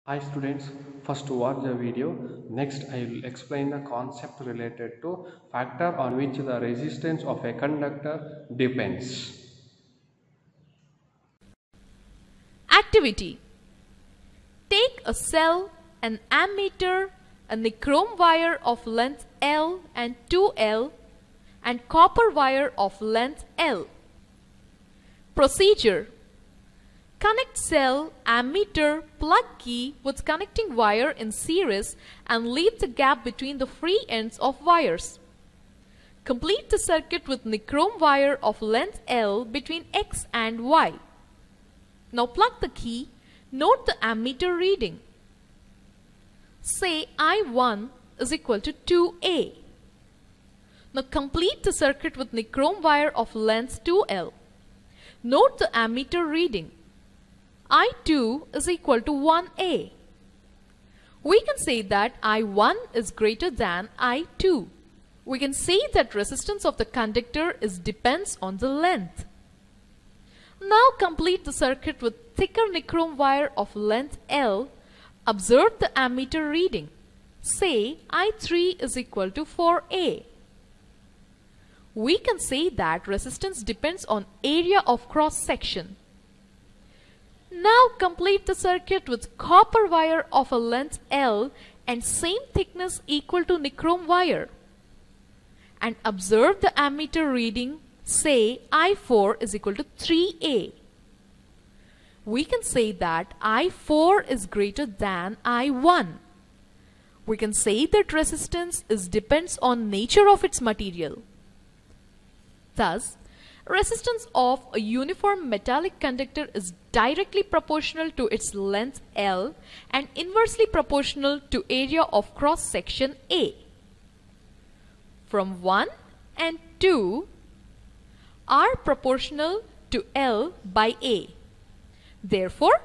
Hi students, first watch the video. Next I will explain the concept related to factor on which the resistance of a conductor depends. Activity. Take a cell, an ammeter, a nichrome wire of length L and 2L and copper wire of length L. Procedure. Connect cell, ammeter, plug key with connecting wire in series and leave the gap between the free ends of wires. Complete the circuit with nichrome wire of length L between X and Y. Now plug the key. Note the ammeter reading. Say I1 is equal to 2A. Now complete the circuit with nichrome wire of length 2L. Note the ammeter reading. I2 is equal to 1A. We can say that I1 is greater than I2. We can say that resistance of the conductor depends on the length. Now complete the circuit with thicker nichrome wire of length L. Observe the ammeter reading. Say I3 is equal to 4A. We can say that resistance depends on area of cross section. Now complete the circuit with copper wire of a length L and same thickness equal to nichrome wire. And observe the ammeter reading. Say I4 is equal to 3A. We can say that I4 is greater than I1. We can say that resistance depends on nature of its material. Thus, resistance of a uniform metallic conductor is directly proportional to its length L and inversely proportional to area of cross section A. From 1 and 2 are proportional to L by A. Therefore,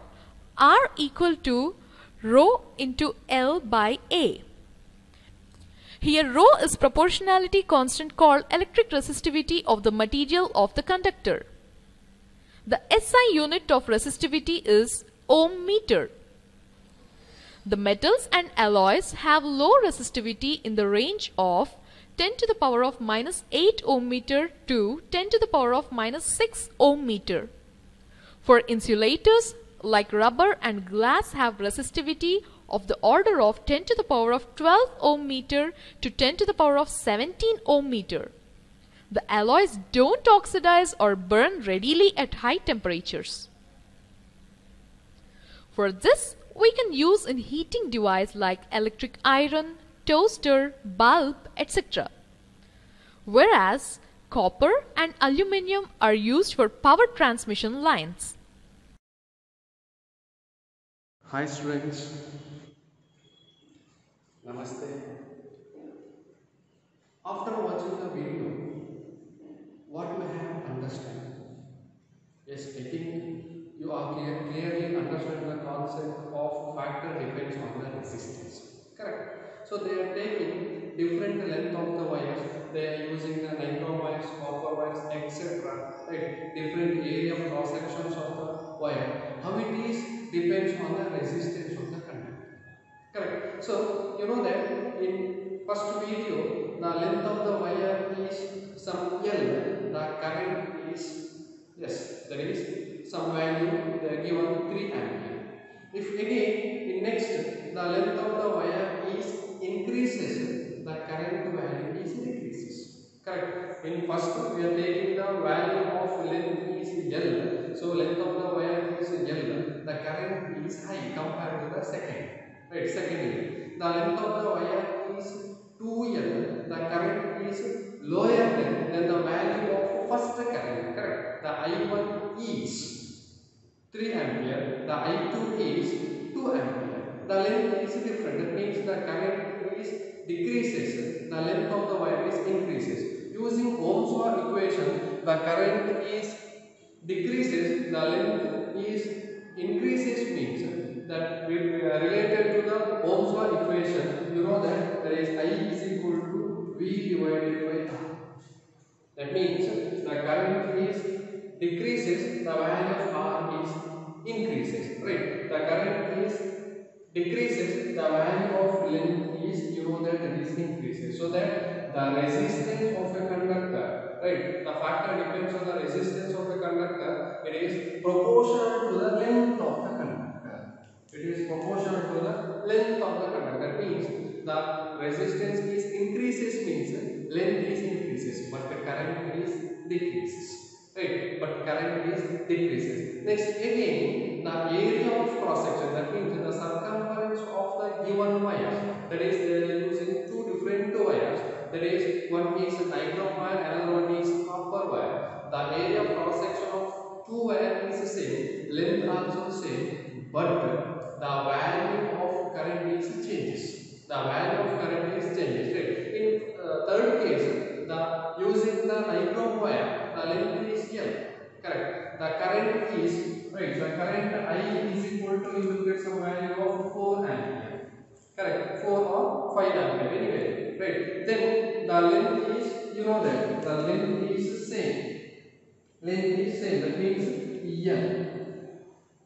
R equal to rho into L by A. Here rho is proportionality constant called electric resistivity of the material of the conductor. The SI unit of resistivity is ohm meter. The metals and alloys have low resistivity in the range of 10 to the power of minus 8 ohm meter to 10 to the power of minus 6 ohm meter. For insulators like rubber and glass have resistivity of the order of 10 to the power of 12 ohm meter to 10 to the power of 17 ohm meter. The alloys don't oxidize or burn readily at high temperatures. For this, we can use in heating device like electric iron, toaster, bulb, etc. Whereas copper and aluminium are used for power transmission lines. Hi students, Namaste. After watching the video, what you have understand? Yes, I think you are clearly understand the concept of factor depends on the resistance. Correct. So they are taking different length of the wires. They are using the nichrome wires, copper wires, etc. Right. Different area of cross sections of the wire. How it is depends on the resistance of the conductor. Correct. So you know that in first video, the length of the wire is some L. The current is, yes, that is some value they are given 3 ampere. If again in next the length of the wire is increases, the current value is decreases. Correct. In first we are taking the value of length is L. So length of the wire is L. The current is high compared to the second. Right, secondly, the length of the wire is 2L. The current is lower than the value of first current. Correct. The I1 is 3 ampere. The I2 is 2 ampere. The length is different. That means the current is decreases. The length of the wire is increases. Using Ohm's law equation, the current is decreases. The length is increases means that related to the Ohm's law equation, you know that there is I is equal to V divided by R. That means the current is decreases, the value of R is increases. Right? The current is decreases, the value of length is, you know that it is increases. So that the resistance of a conductor, right? The factor depends on the resistance of a conductor. It is proportional to the length of the conductor. It is proportional to the length of the conductor. That means the resistance is increases means length is increases, but the current is decreases. Right, but current is decreases. Next, again, the area of cross section, that means the circumference of the given wire. That is, they are using two different wires. That is, one is nylon wire, another one is copper wire. The area of cross section of two wires is the same, length also the same, but the value of current is changes. The value of current is changes. Right. In third case, the using the nylon wire, the length is L. Correct. The current is, right, the current I is equal to, you will get some value of 4 ampere. Correct. 4 or 5 ampere anyway. Right. Then the length is, you know that the length is same. Length is same. That means L.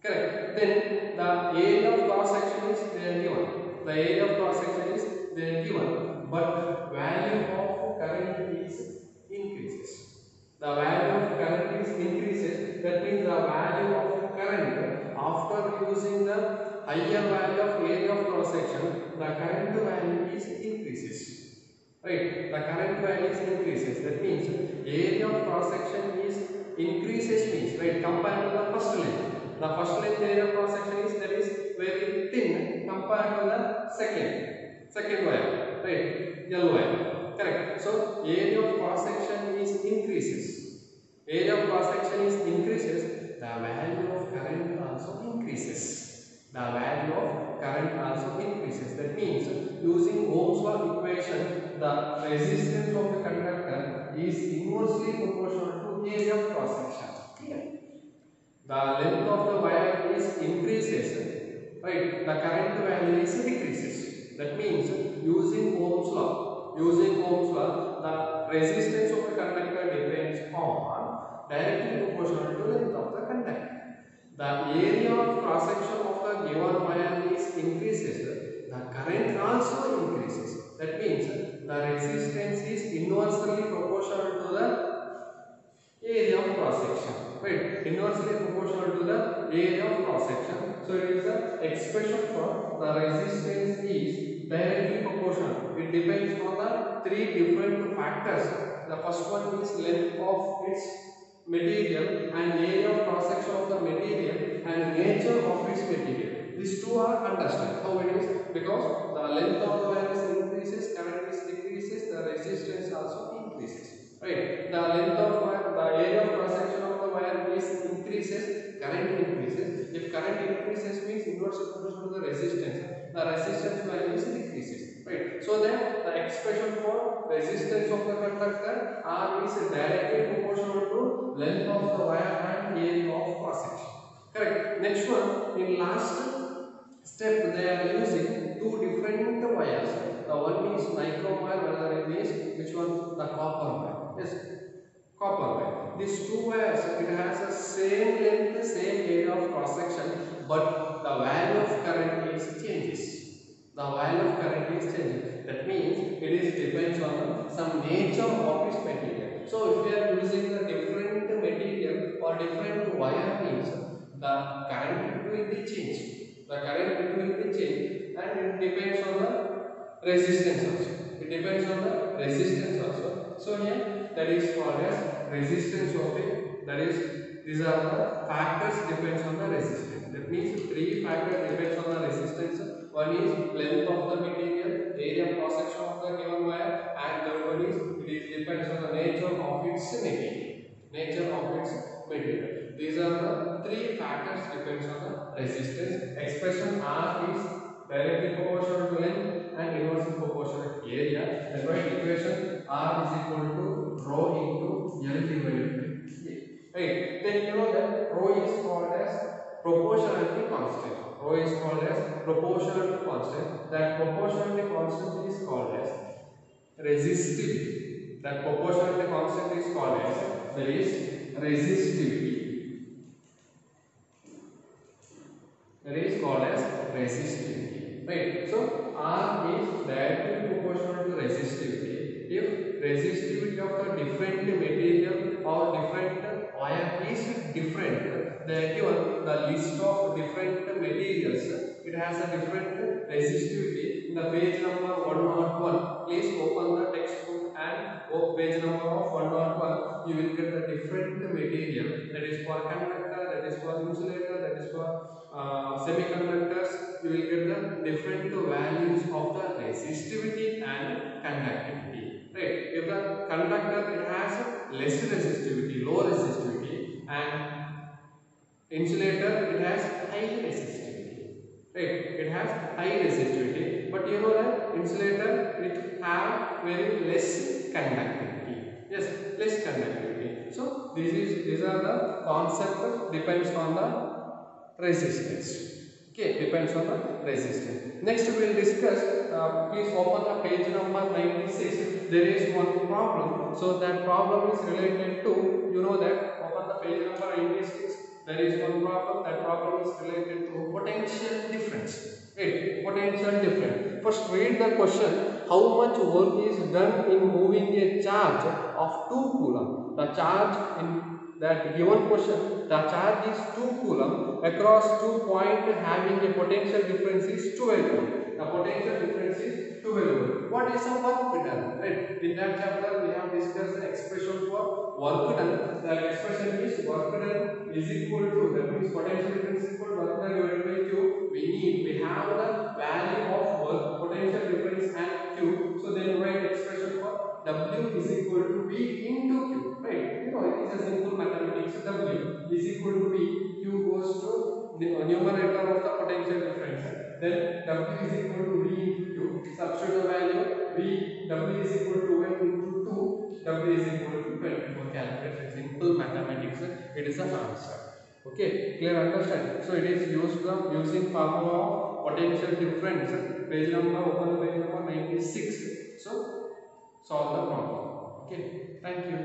Correct. Then the area of cross section is there given. The area of cross section is there given, but value of current is increases. The value of current is increases. That means the value of current after using the higher value of area of cross section, the current value is increases. Right? The current value is increases. That means area of cross section is increases means, right, compared to the first length. The first length area of cross section is, that is very thin compared to the second wire, right, L wire. Correct. So area of cross section is increases. Area of cross section is increases. The value of current also increases. The value of current also increases. That means using Ohm's law equation, the resistance of a conductor is inversely proportional to area of cross section. Clear? The length of the wire is increases, right? The current value is decreases. That means using Ohm's law, the resistance of a conductor depends on directly proportional to length of the conductor. The area of cross section of the given wire is increases. The current also increases. That means the resistance is inversely proportional to the area of cross section. Right, inversely proportional to the area of cross section. So it is the expression for the resistance is directly proportional. It depends on the three different factors. The first one is length of its material and area of cross section of the material and nature of its material. These two are understood. How it is? Because the length of the wire is increases, current is decreases, the resistance also increases. Right, the length of wire, the area of cross section of the wire is increases, current increases. If current increases means inversely proportional to the resistance. The resistance value is decreases. Right. So that the expression for resistance of the conductor R is directly proportional to length of the wire and area of cross section. Correct. Next one, in last step they are using two different wires. The one is nylon wire, another is which one? The copper wire. Yes, copper wire. These two wires, it has the same length, same area of cross section, but the value of current is changes. The value of current is changing. That means it is depends on some nature of its material. So if we are using the different material or different wire means the current will be changed. The current will be changed, and it depends on the resistance also. It depends on the resistance also. So here that is called as resistance of it. That is, these are the factors depends on the resistance. That means three factors depends on the resistance. One is length of the material, area of cross section of the given wire, and third one is it depends on the nature of its material. Nature of its material. These are the three factors depends on the resistance. Expression R is directly proportional to length and inversely proportional to area. That's why equation R is equal to rho into L divided by A. Right. Then you know that rho is called as proportionality constant. Rho is called as proportionality constant. That proportionality constant is called as resistivity. That proportionality constant is called as, that is, resistivity. That is called as resistivity. right? So R is directly proportional to resistivity. If resistivity of the different material or different wire is different, the given the list of different materials, it has a different resistivity. In the page number 101, please open the textbook and go page number of 101. You will get the different material, that is for conductor, that is for insulator, that is for semiconductors. You will get the different values of the resistivity and conductivity, right? If the conductor, it has less resistivity, low resistivity, and insulator, it has high resistivity, right? It has high resistivity, but you know that insulator, it have very less conductivity. Yes, less conductivity. So these are the concept, depends on the resistance. Okay, depends on the resistance. Next we will discuss, please open the page number 96. There is one problem. So that problem is related to, you know that, open the page number 96. There is one problem. That problem is related to potential difference. Right, potential difference. First read the question. How much work is done in moving a charge of 2 coulomb? The charge in that given question, the charge is 2 coulomb across 2 points having a potential difference is 12 volt. The potential difference is 12 volt. What is the work done? Right. In that chapter we have discussed the expression for work done. The expression is work done is equal to, that means potential difference is equal to work done divided by Q. We have the value of work, potential difference and Q. So then write expression for W is equal to V into Q. Right. You know, it is a simple mathematics. W is equal to V. Q goes to the numerator of the potential difference. Then W is equal to V into Q. Substitute the value V. W is equal to 1 into 2. W is equal to 24. Calculate simple mathematics. It is the answer. Okay, clear, understand? So it is used from using formula of potential difference. Page number, open page number 96. So solve the problem. Okay, thank you.